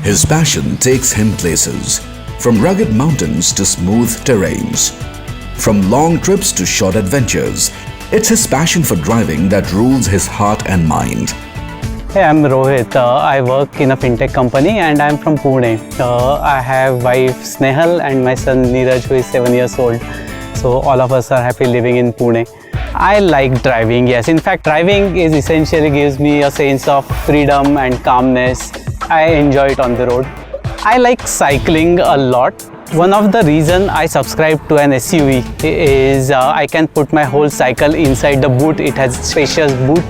His passion takes him places, from rugged mountains to smooth terrains, from long trips to short adventures. It's his passion for driving that rules his heart and mind. Hey, I'm Rohit. I work in a fintech company and I'm from Pune. I have wife Snehal and my son Neeraj, who is 7 years old. So all of us are happy living in Pune. I like driving, yes. In fact, driving is essentially gives me a sense of freedom and calmness. I enjoy it on the road. I like cycling a lot. One of the reasons I subscribe to an SUV is I can put my whole cycle inside the boot. It has spacious boot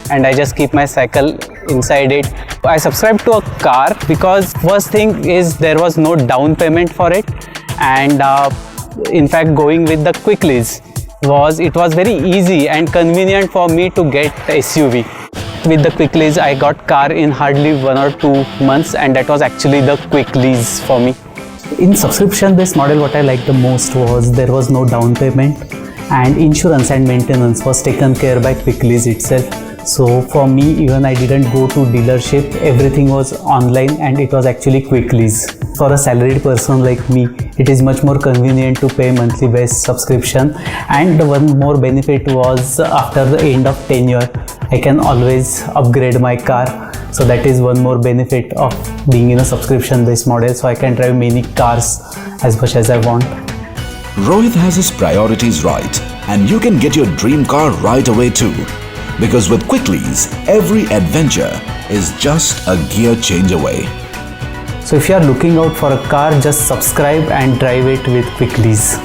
and I just keep my cycle inside it. I subscribed to a car because first thing is there was no down payment for it, and in fact going with the Quiklyz it was very easy and convenient for me to get SUV. With the Quiklyz I got car in hardly 1 or 2 months, and that was actually the Quiklyz for me. In subscription based model, what I liked the most was there was no down payment and insurance and maintenance was taken care by Quiklyz itself. So for me, even I didn't go to dealership, everything was online and it was actually Quiklyz. For a salaried person like me, it is much more convenient to pay monthly based subscription. And one more benefit was after the end of tenure, I can always upgrade my car. So that is one more benefit of being in a subscription based model. So I can drive many cars as much as I want. Rohit has his priorities right, and you can get your dream car right away too. Because with Quiklyz, every adventure is just a gear change away. So if you are looking out for a car, just subscribe and drive it with Quiklyz.